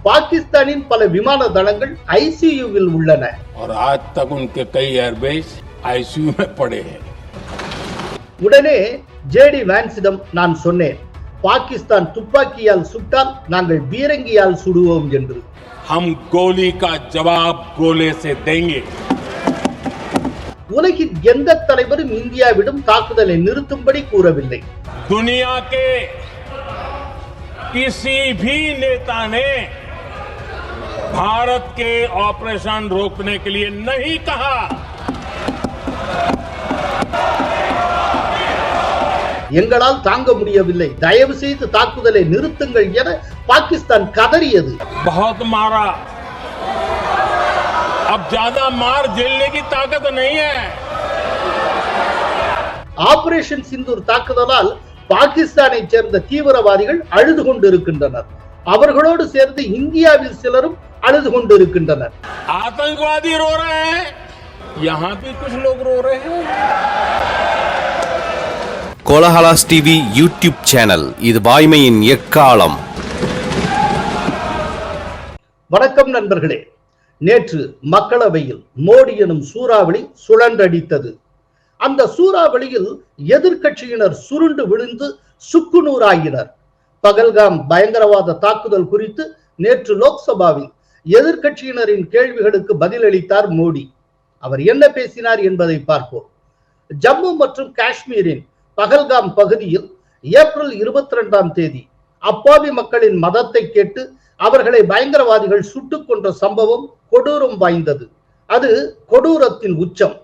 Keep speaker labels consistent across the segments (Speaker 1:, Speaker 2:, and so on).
Speaker 1: பாகிஸ்தானின் பல விமான தளங்கள் ஐசியூவில் உள்ளன.
Speaker 2: और आज तक उनके कई एयरबेस आईसीयू में पड़े हैं.
Speaker 1: உடனே ஜேடி வான்ஸிடம் நான் சொன்னேன், பாகிஸ்தான் துப்பாக்கியால் சுட்டால் நாங்கள் பீரங்கியால் சுடுவோம் என்று.
Speaker 2: हम गोली का जवाब गोले से देंगे.
Speaker 1: உலகின் எந்த தலைவரும் இந்தியாவிடம் தாக்குதலை நிறுத்தும்படி கூறவில்லை.
Speaker 2: दुनिया के किसी भी नेता ने भारत के ऑपरेशन रोकने के लिए नहीं कहा.
Speaker 1: எங்களால் தாங்க முடியவில்லை, தயவு செய்து தாக்குதலை நிறுத்துங்கள் என பாகிஸ்தான் கதறியது.
Speaker 2: बहुत मारा, अब ज्यादा मार झेलने की ताकत नहीं है.
Speaker 1: ஆபரேஷன் சிந்தூர் தாக்குதலால் பாகிஸ்தானை சேர்ந்த தீவிரவாதிகள் அழுது கொண்டிருக்கின்றனர். அவர்களோடு சேர்ந்து இந்தியாவில் சிலரும் அழுது கொண்டிருக்கின்றனர்.
Speaker 2: आतंकवादी रो रहे हैं, यहां भी कुछ लोग रो रहे हैं.
Speaker 3: கோலஹலாஸ் டிவி யூடியூப் சேனல், இது வாய்மையின் எக்காலம்.
Speaker 1: வணக்கம் நண்பர்களே. நேற்று மக்களவையில் மோடி எனும் சூறாவளி சுழன்றடித்தது. அந்த சூறாவளியில் எதிர்க்கட்சியினர் சுருண்டு விழுந்து சுக்குநூறாயினர். பகல்காம் பயங்கரவாத தாக்குதல் குறித்து நேற்று லோக்சபாவில் எதிர்க்கட்சியினரின் கேள்விகளுக்கு பதிலளித்தார் மோடி. அவர் என்ன பேசினார் என்பதை பார்ப்போம். ஜம்மு மற்றும் காஷ்மீரின் பகல்காம் பகுதியில் ஏப்ரல் 22 அப்பாவி மக்களின் மதத்தை கேட்டு அவர்களை பயங்கரவாதிகள் சுட்டுக் கொன்ற சம்பவம் கொடூரம் வாய்ந்தது. அது கொடூரத்தின் உச்சம்.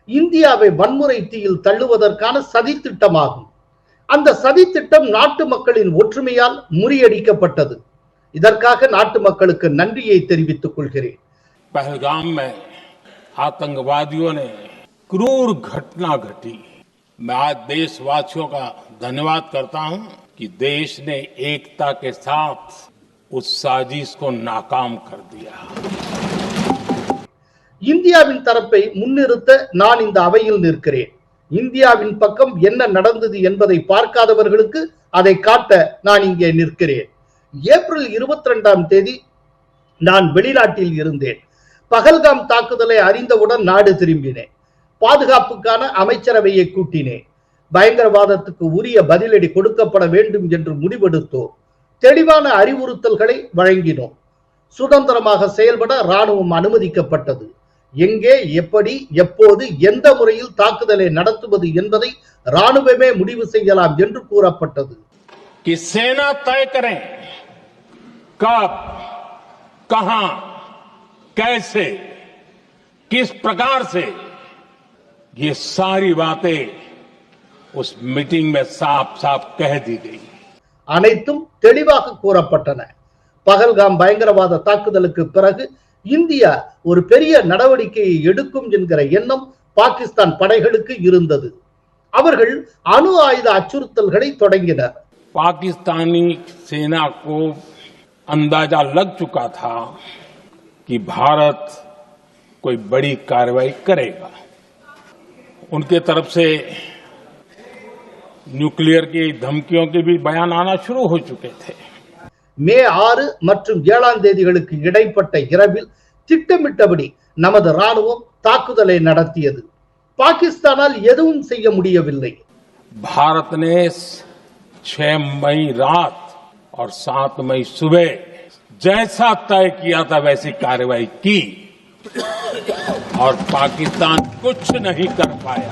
Speaker 1: இந்தியாவை வன்முறை தீயில் தள்ளுவதற்கான சதி திட்டமாகும். அந்த சதி திட்டம் நாட்டு மக்களின் ஒற்றுமையால் முறியடிக்கப்பட்டது. இதற்காக நாட்டு மக்களுக்கு நன்றியை தெரிவித்துக் கொள்கிறேன்.
Speaker 2: पहलगाम में आतंकवादियों ने क्रूर घटना घटी. मैं आज देशवासियों का धन्यवाद करता हूं कि देश ने एकता के साथ उस साजिश को नाकाम कर दिया.
Speaker 1: இந்தியாவின் தரப்பை முன்னிறுத்த நான் இந்த அவையில் நிற்கிறேன். இந்தியாவின் பக்கம் என்ன நடந்தது என்பதை பார்க்காதவர்களுக்கு அதை காட்ட நான் இங்கே நிற்கிறேன். ஏப்ரல் 22 நான் வெளிநாட்டில் இருந்தேன். பகல்காம் தாக்குதலை அறிந்தவுடன் நாடு திரும்பினேன். பாதுகாப்புக்கான அமைச்சரவையை கூட்டினேன். பயங்கரவாதத்துக்கு உரிய பதிலடி கொடுக்கப்பட வேண்டும் என்று முடிவெடுத்தோம். தெளிவான அறிவுறுத்தல்களை வழங்கினோம். சுதந்திரமாக செயல்பட ராணுவம் அனுமதிக்கப்பட்டது. எங்கே, எப்படி, எப்போது, எந்த முறையில் தாக்குதலை நடத்துவது என்பதை ராணுவமே முடிவு செய்யலாம் என்று கூறப்பட்டது.
Speaker 2: कि सेना तय करें कब, कहां, कैसे, किस प्रकार से, ये सारी बातें उस मीटिंग में साफ साफ कह दी गई.
Speaker 1: அனைத்தும் தெளிவாக கூறப்பட்டன. பகல்காம் பயங்கரவாத தாக்குதலுக்கு பிறகு இந்தியா ஒரு பெரிய நடவடிக்கையை எடுக்கும் என்கிற எண்ணம் பாகிஸ்தான் படைகளுக்கு இருந்தது. அவர்கள் அணு ஆயுத அச்சுறுத்தல்களை தொடங்கினர்.
Speaker 2: पाकिस्तानी सेना को अंदाजा लग चुका था कि भारत कोई बड़ी कार्रवाई करेगा. उनके तरफ से न्यूक्लियर की धमकियों के भी बयान आना शुरू हो चुके थे.
Speaker 1: மே 6 மற்றும் 7 இடைப்பட்ட இரவில் திட்டமிட்டபடி நமது ராணுவம் தாக்குதலை நடத்தியது. பாகிஸ்தானால் எதுவும் செய்ய முடியவில்லை.
Speaker 2: भारत ने 6 मई रात और 7 मई सुबह जैसा तय किया था वैसी कार्रवाई की और पाकिस्तान कुछ नहीं कर पाया.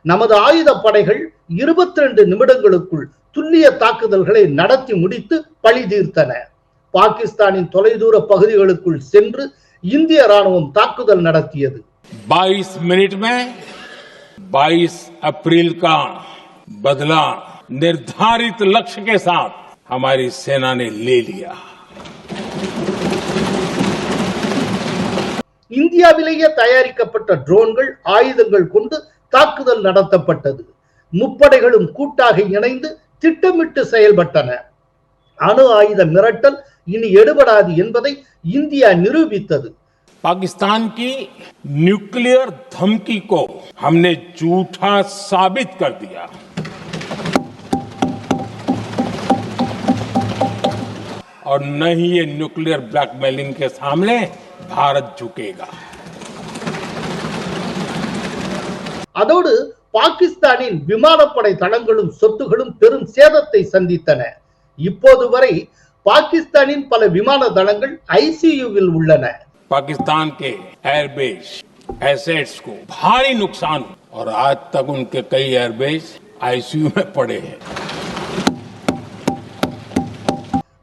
Speaker 1: நமது ஆயுத படைகள் 22 நிமிடங்களுக்குள் துல்லிய தாக்குதல்களை நடத்தி முடித்து பழி தீர்த்தன. பாகிஸ்தானின் தொலைதூர பகுதிகளுக்குள் சென்று இந்திய ராணுவம் தாக்குதல் நடத்தியது.
Speaker 2: 22 मिनट में 22 अप्रैल का बदला निर्धारित लक्ष्य के साथ हमारी सेना ने ले लिया.
Speaker 1: இந்தியாவிலேயே தயாரிக்கப்பட்ட ட்ரோன்கள், ஆயுதங்கள் கொண்டு தாக்குதல் நடத்தப்பட்டது. முப்படைகளும் கூட்டாக இணைந்து திட்டமிட்டு செயல்பட்டன. அணு ஆயுத மிரட்டல் இனி எடுபடாது என்பதை இந்தியா நிரூபித்தது.
Speaker 2: पाकिस्तान की न्यूक्लियर धमकी को हमने झूठा साबित कर दिया. और न ही ये न्यूक्लियर ब्लैकमेलिंग के सामने भारत झुकेगा।
Speaker 1: அதோடு பாகிஸ்தானின் விமானப்படை தளங்களும் சொத்துகளும் பெரும் சேதத்தை சந்தித்தன. இப்போது வரை பாகிஸ்தானின் பல விமான தளங்கள் ஐசியூவில் உள்ளன.
Speaker 2: पाकिस्तान के एयरबेस एसेट्स को भारी नुकसान और आज तक उनके कई एयरबेस आईसीयू में पड़े हैं।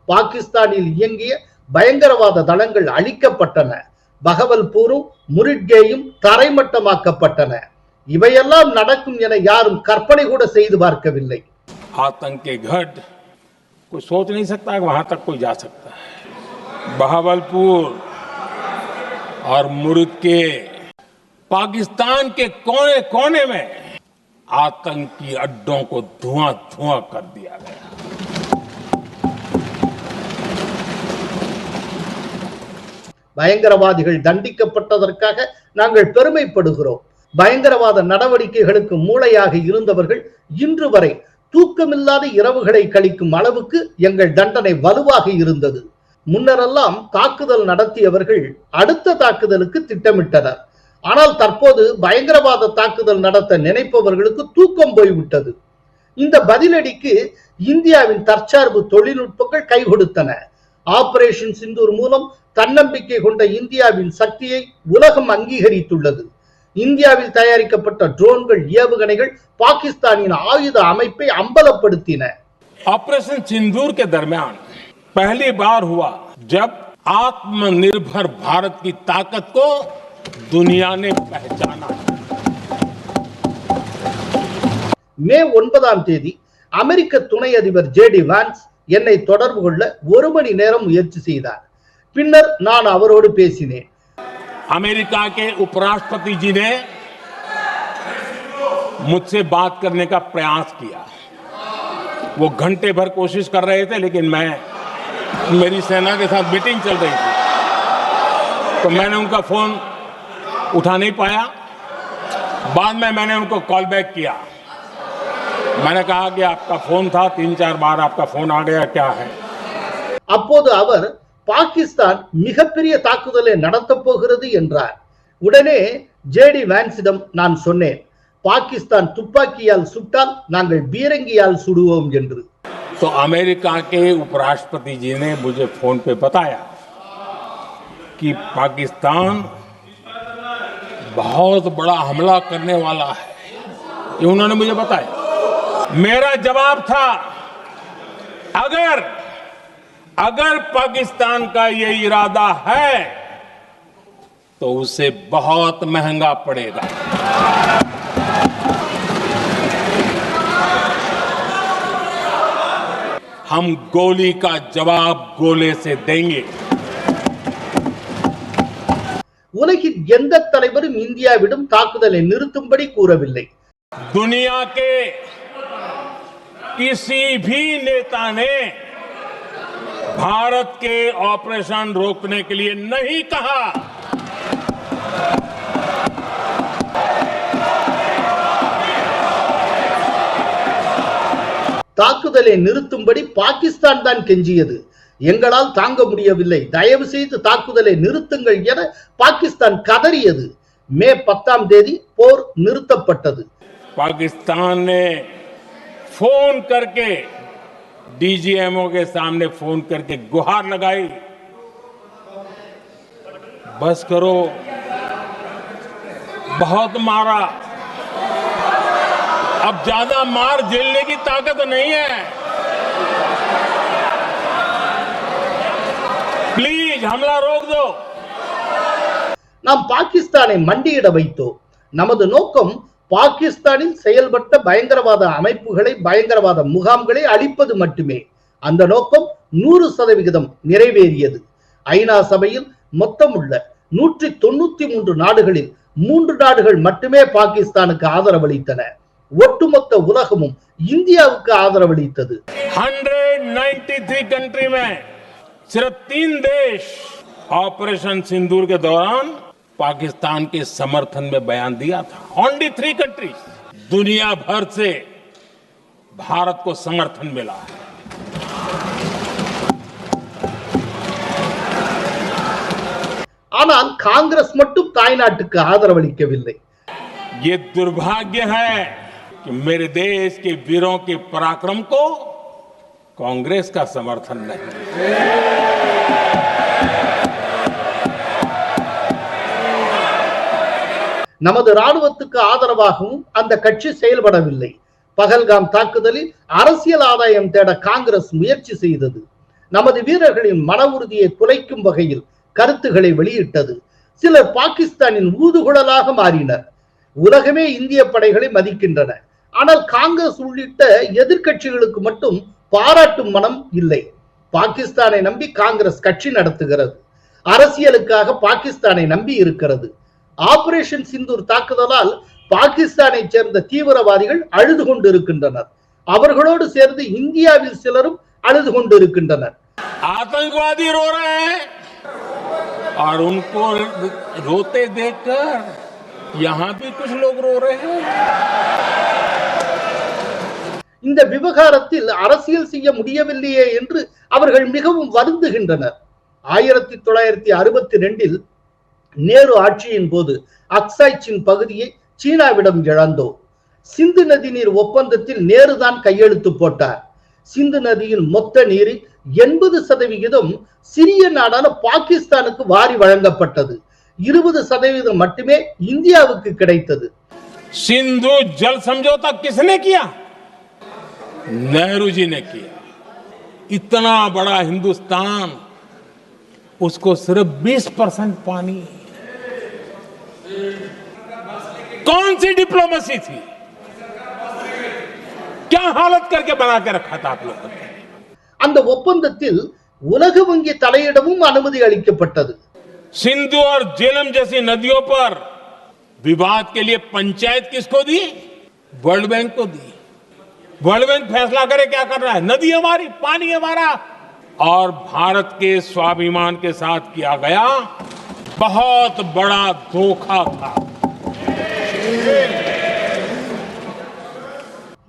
Speaker 1: பாகிஸ்தானில் இயங்கிய பயங்கரவாத தளங்கள் அழிக்கப்பட்டன. பகவல்பூரும் முரிட்கேயும் தரைமட்டமாக்கப்பட்டன. இவையெல்லாம் நடக்கும் என யாரும் கற்பனை கூட செய்து பார்க்கவில்லை.
Speaker 2: आतंक के गढ़ कोई सोच नहीं सकता कि वहां तक कोई जा सकता है। बहावलपुर और मुर्गे पाकिस्तान के कोने कोने में आतंकी अड्डों को धुआं धुआं कर दिया गया।
Speaker 1: பயங்கரவாதிகள் தண்டிக்கப்பட்டதற்காக நாங்கள் பெருமைப்படுகிறோம். பயங்கரவாத நடவடிக்கைகளுக்கு மூளையாக இருந்தவர்கள் இன்று வரை தூக்கமில்லாத இரவுகளை கழிக்கும் அளவுக்கு எங்கள் தண்டனை வலுவாக இருந்தது. முன்னரெல்லாம் தாக்குதல் நடத்தியவர்கள் அடுத்த தாக்குதலுக்கு திட்டமிட்டனர். ஆனால் தற்போது பயங்கரவாத தாக்குதல் நடத்த நினைப்பவர்களுக்கு தூக்கம் போய்விட்டது. இந்த பதிலடிக்கு இந்தியாவின் தற்சார்பு தொழில்நுட்பங்கள் கை கொடுத்தன. ஆபரேஷன் சிந்தூர் மூலம் தன்னம்பிக்கை கொண்ட இந்தியாவின் சக்தியை உலகம் அங்கீகரித்துள்ளது. இந்தியாவில் தயாரிக்கப்பட்ட ட்ரோன்கள், ஏவுகணைகள் பாகிஸ்தானின் ஆயுத அமைப்பை அம்பலப்படுத்தின.
Speaker 2: ऑपरेशन सिंदूर के दरमियान पहली बार हुआ जब आत्मनिर्भर भारत की ताकत को दुनिया ने पहचाना।
Speaker 1: மே 9ஆம் தேதி அமெரிக்க துணை அதிபர் ஜேடி வான்ஸ் என்னை தொடர்பு கொள்ள 1 மணி நேரம் முயற்சி செய்தார். பின்னர் நான் அவரோடு பேசினேன்.
Speaker 2: अमेरिका के उपराष्ट्रपति जी ने मुझसे बात करने का प्रयास किया। वो घंटे भर कोशिश कर रहे थे, लेकिन मेरी सेना के साथ मीटिंग चल रही थी, तो मैंने उनका फोन उठा नहीं पाया। बाद में मैंने उनको कॉल बैक किया। मैंने कहा कि आपका फोन था, 3-4 बार आपका फोन आ गया, क्या है?
Speaker 1: அப்போது அவர் பாகிஸ்தான் மிகப்பெரிய தாக்குதலை நடத்தப் போகிறது என்றார். உடனே ஜேடி வான்ஸிடம் நான் சொன்னேன், பாகிஸ்தான் துப்பாக்கியால் சுட்டால் நாங்கள் பீரங்கியால் சுடுவோம் என்று.
Speaker 2: तो अमेरिका के उपराष्ट्रपति जी ने मुझे फोन पे बताया कि पाकिस्तान बहुत बड़ा हमला करने वाला है। ये उन्होंने मुझे बताया। मेरा जवाब था, अगर पाकिस्तान का ये इरादा है तो उसे बहुत महंगा पड़ेगा। हम गोली का जवाब गोले से देंगे।
Speaker 1: உலகின் எந்த தலைவரும் இந்தியாவிடம் தாக்குதலை நிறுத்தும்படி கூறவில்லை.
Speaker 2: दुनिया के किसी भी नेता ने भारत के ऑपरेशन रोकने के लिए नहीं कहा।
Speaker 1: தாக்குதலை நிறுத்தும்படி பாகிஸ்தான் தான் கெஞ்சியது. எங்களால் தாங்க முடியவில்லை, தயவு செய்து தாக்குதலை நிறுத்துங்கள் என பாகிஸ்தான் கதறியது. மே 10ஆம் தேதி போர் நிறுத்தப்பட்டது.
Speaker 2: पाकिस्तान ने फोन करके डीजीएमओ के सामने फोन करके गुहार लगाई, बस करो, बहुत मारा, अब ज्यादा मार झेलने की ताकत नहीं है, प्लीज हमला रोक दो।
Speaker 1: நாம் பாகிஸ்தானை மண்டியிட வைத்தோம். நமது நோக்கம் பாகிஸ்தானில் செயல்பட்ட பயங்கரவாத அமைப்புகளை, பயங்கரவாத முகாம்களை அழிப்பது மட்டுமே. அந்த நோக்கம் 100% நிறைவேறியது. ஐநா சபையில் மொத்தமுள்ள 193 நாடுகளில் 3 நாடுகள் மட்டுமே பாகிஸ்தானுக்கு ஆதரவளித்தன. ஒட்டுமொத்த உலகமும் இந்தியாவுக்கு ஆதரவளித்தது.
Speaker 2: 193 कंट्री में सिर्फ 3 देश ऑपरेशन सिंदूर के दौरान पाकिस्तान के समर्थन में बयान दिया था। Only 3 countries. दुनिया भर से भारत को समर्थन मिला है।
Speaker 1: ஆனால் காங்கிரஸ் மட்டும் தாய்நாட்டுக்கு ஆதரவளிக்கவில்லை.
Speaker 2: ये दुर्भाग्य है कि मेरे देश के वीरों के पराक्रम को कांग्रेस का समर्थन नहीं.
Speaker 1: நமது ராணுவத்துக்கு ஆதரவாகவும் அந்த கட்சி செயல்படவில்லை. பகல்காம் தாக்குதலில் அரசியல் ஆதாயம் தேட காங்கிரஸ் முயற்சி செய்தது. நமது வீரர்களின் மன உறுதியை குலைக்கும் வகையில் கருத்துக்களை வெளியிட்டது. சிலர் பாகிஸ்தானின் ஊதுகுழலாக மாறினர். உலகமே இந்திய படைகளை மதிக்கின்றன. ஆனால் காங்கிரஸ் உள்ளிட்ட எதிர்க்கட்சிகளுக்கு மட்டும் பாராட்டும் மனம் இல்லை. பாகிஸ்தானை நம்பி காங்கிரஸ் கட்சி நடத்துகிறது. அரசியலுக்காக பாகிஸ்தானை நம்பி இருக்கிறது. ஆபரேஷன் சிந்தூர் தாக்குதலால் பாகிஸ்தானை சேர்ந்த தீவிரவாதிகள் அழுது கொண்டிருக்கின்றனர். அவர்களோடு சேர்ந்து இந்தியாவில் சிலரும் அழுது கொண்டிருக்கின்றனர்.
Speaker 2: आतंकवादी रो रहे हैं और उनको रोते देखकर यहां भी कुछ लोग रो रहे हैं.
Speaker 1: இந்த விவகாரத்தில் அரசியல் செய்ய முடியவில்லையே என்று அவர்கள் மிகவும் வருந்துகின்றனர். 1962 நேரு ஆட்சியின் போது அக்சாய் சின் பகுதியை சீனாவிடம் இழந்தோம். சிந்து நதி நீர் ஒப்பந்தத்தில் நேருதான் கையெழுத்து போட்டார். சிந்து நதியின் மொத்த நீரில் 80% சிறிய நாடான பாகிஸ்தானுக்கு வாரி வழங்கப்பட்டது. 20% மட்டுமே இந்தியாவுக்கு கிடைத்தது.
Speaker 2: सिंधु जल समझौता किसने किया? नेहरू जी ने किया. इतना बड़ा हिंदुस्तान, उसको सिर्फ 20% पानी. कौन सी डिप्लोमेसी थी? क्या हालत करके बना के रखा था आप लोगों ने?
Speaker 1: அந்த ஒப்பந்தத்தில் உலக வங்கி தலையிடவும் அனுமதி அளிக்கப்பட்டது.
Speaker 2: सिंधु और झेलम जैसी नदियों पर विवाद के लिए पंचायत किसको दी? वर्ल्ड बैंक को दी. वर्ल्ड बैंक फैसला करे क्या कर रहा है. नदी हमारी, पानी हमारा. और भारत के स्वाभिमान के साथ किया गया बहुत बड़ा धोखा था.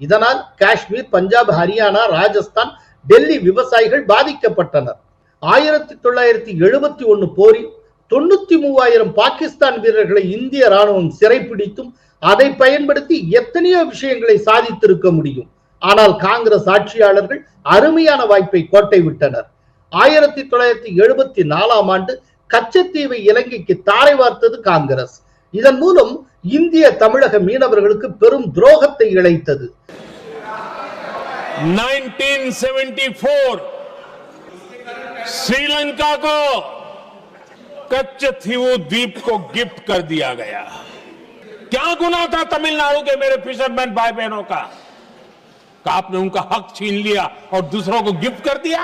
Speaker 1: இதனால் காஷ்மீர், பஞ்சாப், ஹரியானா, ராஜஸ்தான், டெல்லி விவசாயிகள் பாதிக்கப்பட்டனர். 1971 போரில் 93,000 பாகிஸ்தான் வீரர்களை இந்திய ராணுவம் சிறைப்பிடித்தும் அதை பயன்படுத்தி எத்தனையோ விஷயங்களை சாதித்திருக்க முடியும். ஆனால் காங்கிரஸ் ஆட்சியாளர்கள் அருமையான வாய்ப்பை கோட்டை விட்டனர். 1974 கச்சத்தீவை இலங்கைக்கு தாரை வார்த்தது காங்கிரஸ். இதன் மூலம் இந்திய தமிழக மீனவர்களுக்கு பெரும் துரோகத்தை இழைத்தது.
Speaker 2: 1974 श्रीलंका को कच्चथीवु द्वीप को गिफ्ट कर दिया गया. क्या गुनाह था तमिलनाडु के मेरे फिशरमैन भाई बहनों का? आपने उनका हक छीन लिया और दूसरों को गिफ्ट कर दिया.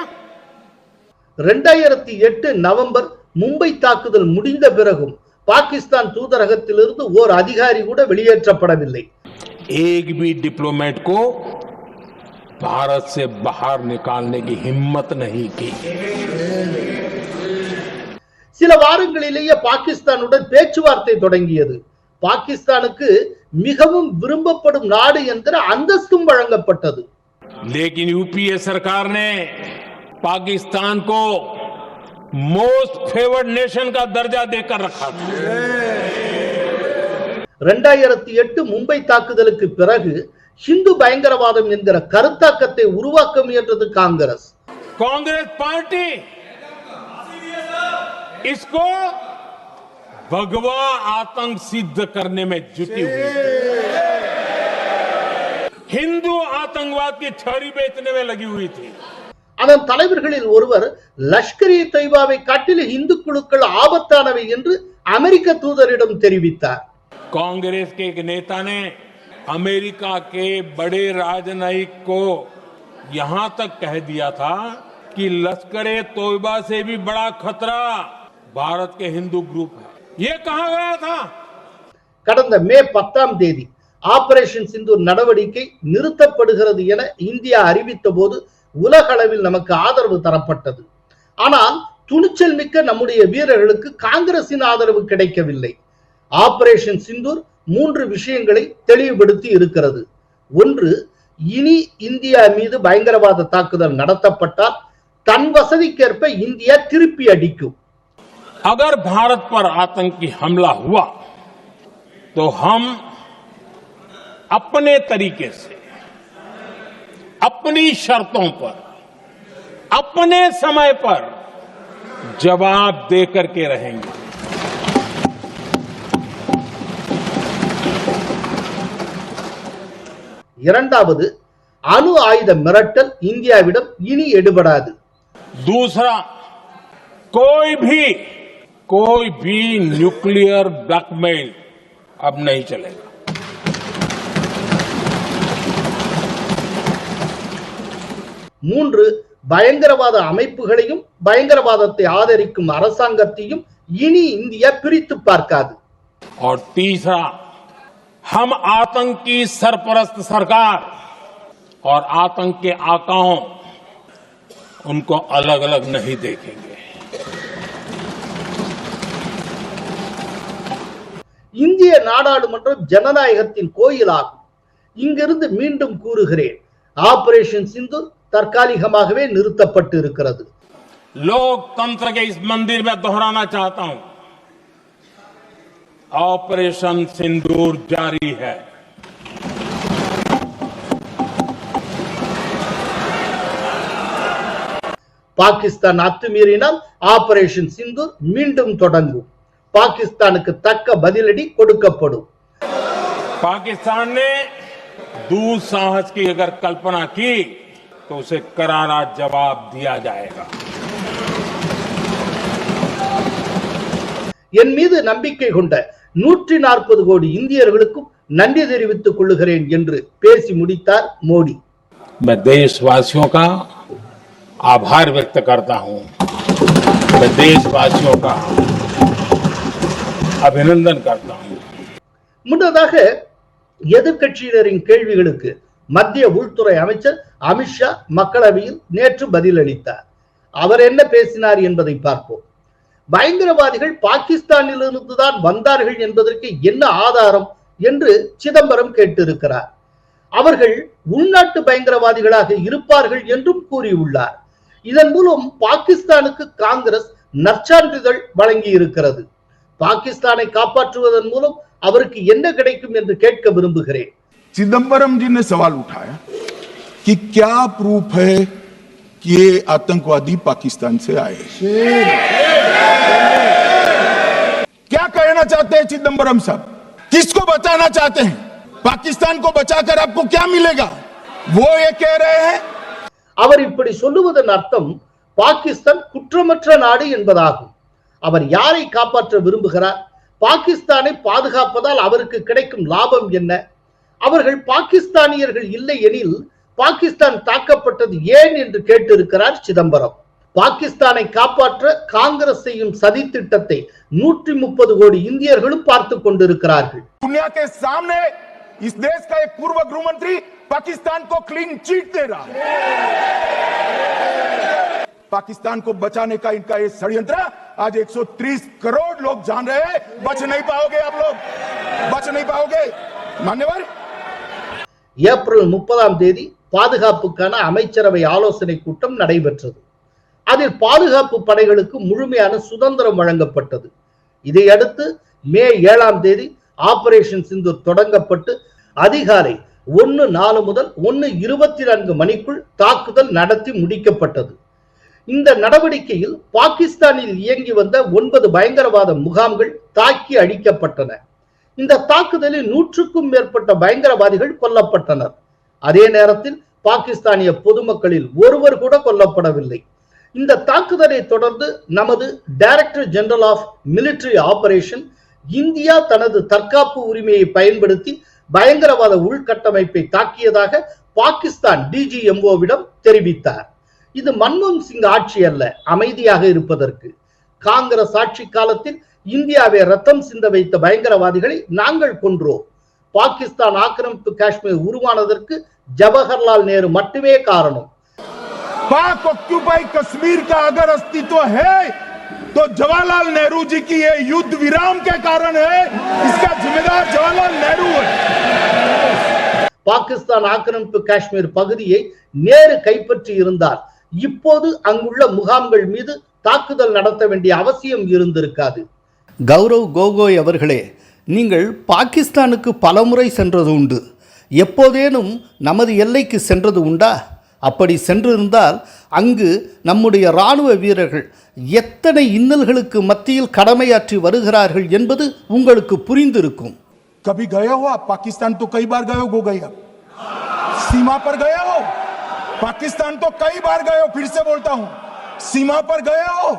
Speaker 1: 2008 நவம்பர் மும்பை தாக்குதல் முடிந்த பிறகும் பாகிஸ்தான் தூதரகத்திலிருந்து ஓர் அதிகாரி கூட வெளியேற்றப்படவில்லை.
Speaker 2: एक भी डिप्लोमेट को भारत से बाहर निकालने की हिम्मत नहीं की.
Speaker 1: சில வாரங்களிலேயே பாகிஸ்தானுடன் பேச்சுவார்த்தை தொடங்கியது. பாகிஸ்தானுக்கு மிகவும் விரும்பப்படும் நாடு என்கிற அந்தஸ்தும் வழங்கப்பட்டது.
Speaker 2: लेकिन यूपीए सरकार ने पाकिस्तान को मोस्ट फेवर्ड नेशन का दर्जा देकर रखा था.
Speaker 1: 2008 மும்பை தாக்குதலுக்கு பிறகு ஹிந்து பயங்கரவாதம் என்கிற கருத்தாக்கத்தை உருவாக்க முயன்றது காங்கிரஸ்.
Speaker 2: कांग्रेस पार्टी इसको भगवा आतंक सिद्ध करने में जुटी हुई थी. हिंदू आतंकवाद की थ्योरी बेचने में लगी हुई थी.
Speaker 1: அதன் தலைவர்களில் ஒருவர் லஷ்கர்-இ தொய்பாவை காட்டிலும் இந்து குழுக்கள் ஆபத்தானவை என்று அமெரிக்க தூதரிடம் தெரிவித்தார்.
Speaker 2: कांग्रेस के एक नेता ने अमेरिका के बड़े राजनयिक को यहां तक कह दिया था कि लश्कर-ए-तोयबा से भी बड़ा खतरा भारत के हिंदू ग्रुप है. ये कहा गया था.
Speaker 1: கடந்த மே 10 ஆபரேஷன் சிந்தூர் நடவடிக்கை நிறுத்தப்படுகிறது என இந்தியா அறிவித்த போது உலக அளவில் நமக்கு ஆதரவு தரப்பட்டது. ஆனால் துணிச்சல் மிக்க நம்முடைய வீரர்களுக்கு காங்கிரசின் ஆதரவு கிடைக்கவில்லை. ஆபரேஷன் சிந்தூர் 3 விஷயங்களை தெளிவுபடுத்தி இருக்கிறது. ஒன்று, இனி இந்தியா மீது பயங்கரவாத தாக்குதல் நடத்தப்பட்டால் தன் வசதிக்கேற்ப இந்தியா திருப்பி அடிக்கும்.
Speaker 2: अगर भारत पर आतंकी हमला हुआ तो हम अपने तरीके से, अपनी शर्तों पर, अपने समय पर जवाब दे करके रहेंगे।
Speaker 1: இரண்டாவது, அணு ஆயுத மிரட்டல் இந்தியாவிடம் இனி எடுபடாது.
Speaker 2: दूसरा, कोई भी न्यूक्लियर ब्लैकमेल अब नहीं चलेगा.
Speaker 1: மூன்று, பயங்கரவாத அமைப்புகளையும் பயங்கரவாதத்தை ஆதரிக்கும் அரசாங்கத்தையும் இனி இந்தியா பிரித்து பார்க்காது.
Speaker 2: और तीसरा, हम आतंक की सरपरस्त सरकार और आतंक के आकाओं उनको अलग अलग नहीं देखेंगे.
Speaker 1: இந்திய நாடாளுமன்றம் ஜனநாயகத்தின் கோயிலாகும். இங்கிருந்து மீண்டும் கூறுகிறேன், ஆபரேஷன் சிந்தூர் தற்காலிகமாகவே நிறுத்தப்பட்டு இருக்கிறது.
Speaker 2: लोकतंत्र के इस मंदिर में दोहराना चाहता हूं, ऑपरेशन सिंदूर जारी है.
Speaker 1: பாகிஸ்தான் அத்துமீறினால் ஆபரேஷன் சிந்தூர் மீண்டும் தொடங்கும். பாகிஸ்தானுக்கு தக்க பதிலடி கொடுக்கப்படும்.
Speaker 2: पाकिस्तान ने दुस्साहस की अगर कल्पना की तो उसे करारा जवाब दिया जाएगा.
Speaker 1: என் மீது நம்பிக்கை கொண்ட 140 கோடி இந்தியர்களுக்கும் நன்றி தெரிவித்துக் கொள்கிறேன் என்று பேசி முடித்தார் மோடி.
Speaker 2: मैं देशवासियों का आभार व्यक्त करता हूं. मैं देशवासियों का अभिनंदन करता हूं.
Speaker 1: முன்னதாக எதிர்க்கட்சியினரின் கேள்விகளுக்கு மத்திய உள்துறை அமைச்சர் அமித்ஷா மக்களவையில் நேற்று பதிலளித்தார். அவர் என்ன பேசினார் என்பதை பார்ப்போம். பயங்கரவாதிகள் பாகிஸ்தானிலிருந்துதான் வந்தார்கள் என்பதற்கு என்ன ஆதாரம் என்று சிதம்பரம் கேட்டிருக்கிறார். அவர்கள் உள்நாட்டு பயங்கரவாதிகளாக இருப்பார்கள் என்றும் கூறியுள்ளார். இதன் மூலம் பாகிஸ்தானுக்கு காங்கிரஸ் நற்சான்றிதழ் வழங்கி இருக்கிறது. பாகிஸ்தானை காப்பாற்றுவதன் மூலம் அவருக்கு என்ன கிடைக்கும் என்று கேட்க விரும்புகிறேன்.
Speaker 4: चिदंबरम जी ने सवाल उठाया कि क्या प्रूफ है कि ये आतंकवादी पाकिस्तान से आए. क्या कहना चाहते हैं चिदंबरम साहब? किसको बचाना चाहते हैं? पाकिस्तान को बचाकर आपको क्या मिलेगा? वो ये कह रहे हैं.
Speaker 1: அவர் இப்படி சொல்லுவதன் அர்த்தம் பாகிஸ்தான் குற்றமற்ற நாடு என்பதாகும். அவர் யாரை காப்பாற்ற விரும்புகிறார்? பாகிஸ்தானை பாதுகாப்பதால் அவருக்கு கிடைக்கும் லாபம் என்ன? அவர்கள் பாகிஸ்தானியர்கள் இல்லை எனில் பாகிஸ்தான் தாக்கப்பட்டது ஏன் என்று கேட்டிருக்கிறார் சிதம்பரம். பாகிஸ்தானை காப்பாற்ற காங்கிரஸ் செய்யும் சதி திட்டத்தை 130 கோடி இந்தியர்களும் பார்த்துக் கொண்டிருக்கிறார்கள்.
Speaker 4: दुनिया के सामने इस देश का एक पूर्व गृह मंत्री पाकिस्तान को क्लीन चिट दे रहा है. पाकिस्तान को बचाने का इनका ये षड्यंत्र आज 130 करोड़ लोग जान रहे हैं. बच नहीं पाओगे आप लोग, बच नहीं पाओगे. मान्यवर,
Speaker 1: ஏப்ரல் 30ஆம் தேதி பாதுகாப்புக்கான அமைச்சரவை ஆலோசனை கூட்டம் நடைபெற்றது. அதில் பாதுகாப்பு படைகளுக்கு முழுமையான சுதந்திரம் வழங்கப்பட்டது. இதையடுத்து மே 7ஆம் தேதி ஆபரேஷன் சிந்தூர் தொடங்கப்பட்டு அதிகாலை 1:04 முதல் 1:24 மணிக்குள் தாக்குதல் நடத்தி முடிக்கப்பட்டது. இந்த நடவடிக்கையில் பாகிஸ்தானில் இயங்கி வந்த 9 பயங்கரவாத முகாம்கள் தாக்கி அழிக்கப்பட்டன. இந்த தாக்குதலில் 100க்கும் மேற்பட்ட பயங்கரவாதிகள் கொல்லப்பட்டனர். அதே நேரத்தில் பாகிஸ்தானிய பொதுமக்களில் ஒருவர் கூட கொல்லப்படவில்லை. இந்த தாக்குதலை தொடர்ந்து நமது director general of military operation India தனது தற்காப்பு உரிமையை பயன்படுத்தி பயங்கரவாத உள்கட்டமைப்பை தாக்கியதாக பாகிஸ்தான் டிஜிஎம்ஓவிடம் தெரிவித்தார். இது மன்மோகன் சிங் ஆட்சி அல்ல, அமைதியாக இருப்பதற்கு. காங்கிரஸ் ஆட்சி காலத்தில் இந்தியாவை ரத்தம் சிந்த வைத்த பயங்கரவாதிகளை நாங்கள் கொன்றோம். பாகிஸ்தான் ஆக்கிரமிப்பு காஷ்மீர் உருவானதற்கு ஜவஹர்லால் நேரு மட்டுமே காரணம்.
Speaker 4: पाक ऑक्यूपाई कश्मीर का अगर अस्तित्व है तो जवाहरलाल नेहरू जी की ये युद्ध विराम के कारण है. इसका जिम्मेदार जवाहरलाल नेहरू है.
Speaker 1: பாகிஸ்தான் ஆக்கிரமிப்பு காஷ்மீர் பகுதியை நேரு கைப்பற்றி இருந்தால் இப்போது அங்குள்ள முகாம்கள் மீது தாக்குதல் நடத்த வேண்டிய அவசியம் இருந்திருக்காது.
Speaker 5: கௌரவ் கோகோய் அவர்களே, நீங்கள் பாகிஸ்தானுக்கு பலமுறை சென்றது உண்டு. எப்போதேனும் நமது எல்லைக்கு சென்றது உண்டா? அப்படி சென்றிருந்தால் அங்கு நம்முடைய இராணுவ வீரர்கள் எத்தனை இன்னல்களுக்கு மத்தியில் கடமையாற்றி வருகிறார்கள் என்பது உங்களுக்கு புரிந்திருக்கும்.
Speaker 4: कभी गए हो आप पाकिस्तान? तो कई बार गए हो गोगोई, आप सीमा पर गए हो? पाकिस्तान तो कई बार गए हो, फिर से बोलता हूं, सीमा पर गए हो,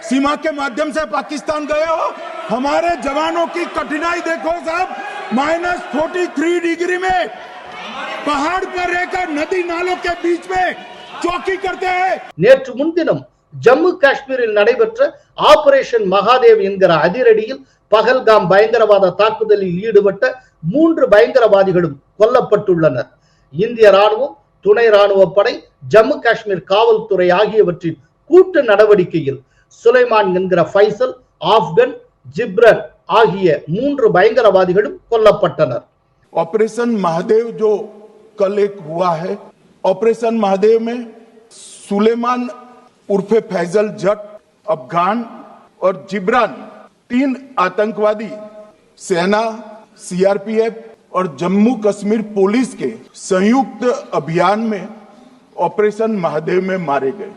Speaker 4: सीमा के माध्यम से पाकिस्तान गए हो। हमारे जवानों की कठिनाई देखो साहब, -43 डिग्री में पहाड़ पर रहकर नदी नालों के बीच में चौकी करते हैं.
Speaker 1: நேற்று முன்தினம் ஜம்மு காஷ்மீரில் நடைபெற்ற ஆபரேஷன் மகாதேவ் என்கிற அதிரடியில் பகல்காம் பயங்கரவாத தாக்குதலில் ஈடுபட்ட 3 பயங்கரவாதிகளும் கொல்லப்பட்டுள்ளனர். இந்திய ராணுவம், துணை ராணுவ படை, ஜம்மு காஷ்மீர் காவல்துறை ஆகியவற்றின் கூட்டு நடவடிக்கையில் சுலைமான் என்கிற ஃபைசல், ஆப்கன், ஜிப்ரன் ஆகிய 3 பயங்கரவாதிகளும் கொல்லப்பட்டனர்.
Speaker 4: ऑपरेशन महादेव जो कल एक हुआ है, ऑपरेशन महादेव में सुलेमान उर्फे फैजल जट, अफगान और जिब्रान 3 आतंकवादी सेना, सीआरपीएफ और जम्मू कश्मीर पुलिस के संयुक्त अभियान में ऑपरेशन महादेव में मारे गए.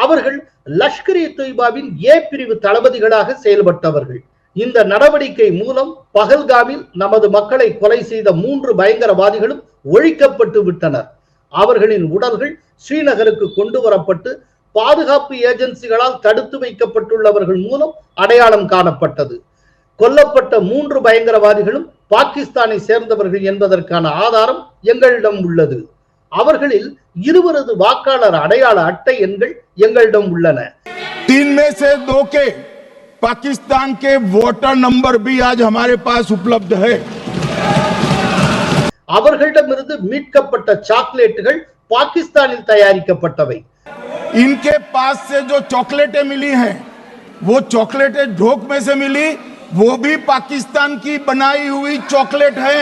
Speaker 1: அவர்கள் லஷ்கர்-இ-தொய்பாவின் ஏ பிரிவு தளபதிகளாக செயல்பட்டவர்கள். இந்த நடவடிக்கை மூலம் பகல்காமில் நமது மக்களை கொலை செய்த 3 பயங்கரவாதிகளும் ஒழிக்கப்பட்டு விட்டனர். அவர்களின் உடல்கள் ஸ்ரீநகருக்கு கொண்டு வரப்பட்டு பாதுகாப்பு ஏஜென்சிகளால் தடுத்து வைக்கப்பட்டுள்ளவர்கள் மூலம் அடையாளம் காணப்பட்டது. கொல்லப்பட்ட 3 பயங்கரவாதிகளும் பாகிஸ்தானை சேர்ந்தவர்கள் என்பதற்கான ஆதாரம் எங்களிடம் உள்ளது. அவர்களில் 20 வாக்காளர் அடையாள அட்டை எண்கள் எங்களிடம் உள்ளன.
Speaker 4: 3 में से 2 के पाकिस्तान के वोटर नंबर भी आज हमारे पास उपलब्ध है.
Speaker 1: அவர்களிடமிருந்து மீட்கப்பட்ட சாக்லேட்டுகள் பாகிஸ்தானில் தயாரிக்கப்பட்டவை.
Speaker 4: इनके पास से जो चॉकलेटें मिली हैं, वो चॉकलेटें ढोक में से मिली, वो भी पाकिस्तान की बनाई हुई चॉकलेट है.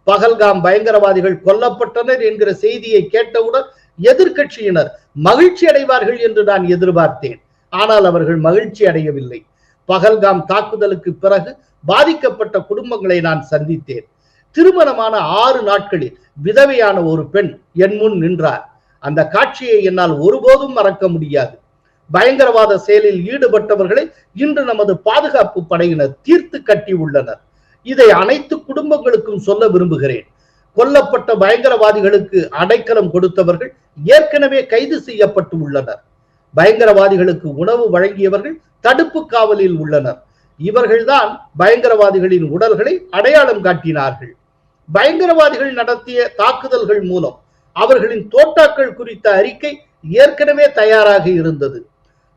Speaker 1: பகல்காம் பயங்கரவாதிகள் கொல்லப்பட்டனர் என்கிற செய்தியை கேட்டவுடன் எதிர்க்கட்சியினர் மகிழ்ச்சி அடைவார்கள் என்று நான் எதிர்பார்த்தேன். ஆனால் அவர்கள் மகிழ்ச்சி அடையவில்லை. பகல்காம் தாக்குதலுக்கு பிறகு பாதிக்கப்பட்ட குடும்பங்களை நான் சந்தித்தேன். திருமணமான 6 நாட்களில் விதவையான ஒரு பெண் என் முன் நின்றார். அந்த காட்சியை என்னால் ஒருபோதும் மறக்க முடியாது. பயங்கரவாத செயலில் ஈடுபட்டவர்களை இன்று நமது பாதுகாப்பு படையினர் தீர்த்து கட்டி உள்ளனர். இதை அனைத்து குடும்பங்களுக்கும் சொல்ல விரும்புகிறேன். கொல்லப்பட்ட பயங்கரவாதிகளுக்கு அடைக்கலம் கொடுத்தவர்கள் ஏற்கனவே கைது செய்யப்பட்டு உள்ளனர். பயங்கரவாதிகளுக்கு உணவு வழங்கியவர்கள் தடுப்பு காவலில் உள்ளனர். இவர்கள்தான் பயங்கரவாதிகளின் உடல்களை அடையாளம் காட்டினார்கள். பயங்கரவாதிகள் நடத்திய தாக்குதல்கள் மூலம் அவர்களின் தோட்டாக்கள் குறித்த அறிக்கை ஏற்கனவே தயாராக இருந்தது.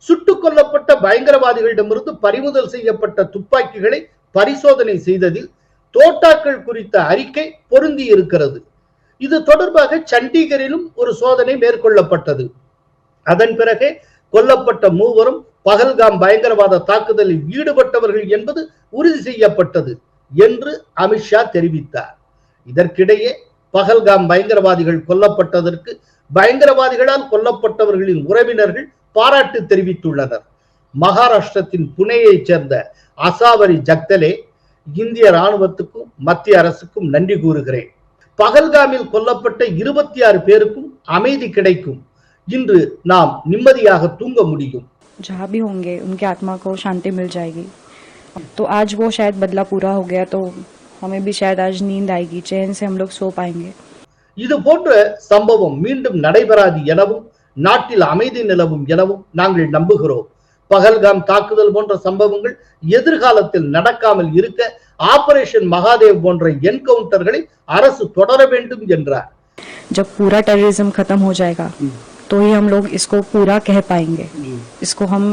Speaker 1: சுட்டுக் கொல்லப்பட்ட பயங்கரவாதிகளிடமிருந்து பறிமுதல் செய்யப்பட்ட துப்பாக்கிகளை பரிசோதனை செய்ததில் தோட்டாக்கள் குறித்த அறிக்கை பொருந்தி இருக்கிறது. இது தொடர்பாக சண்டிகரிலும் ஒரு சோதனை மேற்கொள்ளப்பட்டது. அதன் பிறகு கொல்லப்பட்ட 3 பகல்காம் பயங்கரவாத தாக்குதலில் ஈடுபட்டவர்கள் என்பது உறுதி செய்யப்பட்டது என்று அமித்ஷா தெரிவித்தார். இதற்கிடையே பகல்காம் பயங்கரவாதிகள் கொல்லப்பட்டதற்கு பயங்கரவாதிகளால் கொல்லப்பட்டவர்களின் உறவினர்கள் பாராட்டு தெரிவித்துள்ளனர். மகாராஷ்டிரத்தின் புனேயைச் சேர்ந்த அசாவரி ஜக்தலே, இந்திய ராணுவத்துக்கும் மத்திய அரசுக்கும் நன்றி கூறுகிறேன். பகல்காமில் கொல்லப்பட்ட 26 பேருக்கும் அமைதி கிடைக்கும். இன்று நாம் நிம்மதியாக தூங்க முடியும்.
Speaker 6: जहाँ भी होंगे उनकी आत्मा को शांति मिल जाएगी. तो आज वो शायद बदला पूरा हो गया, तो हमें भी शायद आज नींद आएगी, चैन से हम लोग सो पाएंगे.
Speaker 1: இது போன்ற சம்பவம் மீண்டும் நடைபெறாது எனவும் நாட்டில் அமைதி நிலவும் எனவும் நாங்கள் நம்புகிறோம். பகல்காம் தாக்குதல் போன்ற சம்பவங்கள் எதிர்காலத்தில் நடக்காமல் இருக்க ஆபரேஷன் மகாதேவ் போன்ற என்கவுண்டர்களை அரசு தொடர வேண்டும் என்றார்.
Speaker 6: जब पूरा टेररिज्म खत्म हो जाएगा तो ही हम लोग इसको पूरा कह पाएंगे, इसको हम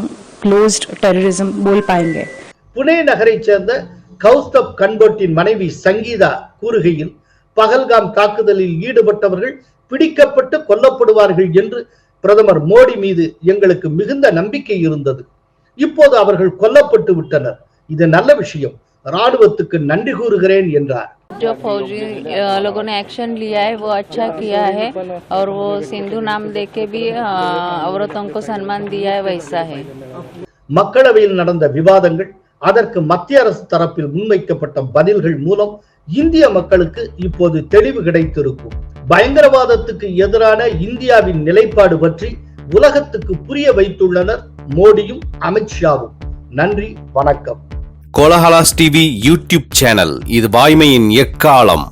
Speaker 6: क्लोज्ड टेररिज्म बोल पाएंगे.
Speaker 1: புனே நகரைச் சேர்ந்த கௌஸ்தப் கன்போட்டின் மனைவி சங்கீதா கூறுகையில், பகல்காம் தாக்குதலில் ஈடுபட்டவர்கள் பிடிக்கப்பட்டு கொல்லப்படுவார்கள் என்று பிரதமர் மோடி மீது எங்களுக்கு மிகுந்த நம்பிக்கை இருந்தது. இப்போது அவர்கள் கொல்லப்பட்டு விட்டனர். இது நல்ல விஷயம். ராணுவத்துக்கு நன்றி கூறுகிறேன் என்றார்.
Speaker 7: जो फौजी लोगों ने एक्शन लिया है वो अच्छा किया है और वो सिंधु नाम देके भी औरतों को सम्मान दिया है वैसा है।
Speaker 1: மக்களவையில் நடந்த விவாதங்கள், அதற்கு மத்திய அரசு தரப்பில் முன்வைக்கப்பட்ட பதில்கள் மூலம் இந்திய மக்களுக்கு இப்போது தெளிவு கிடைத்திருக்கும். பயங்கரவாதத்துக்கு எதிரான இந்தியாவின் நிலைப்பாடு பற்றி உலகத்துக்கு புரிய வைத்துள்ளனர் மோடியும் அமித்ஷாவும். நன்றி, வணக்கம்.
Speaker 3: கோலஹலாஸ் டிவி யூடியூப் சேனல், இது வாய்மையின் எக்காலம்.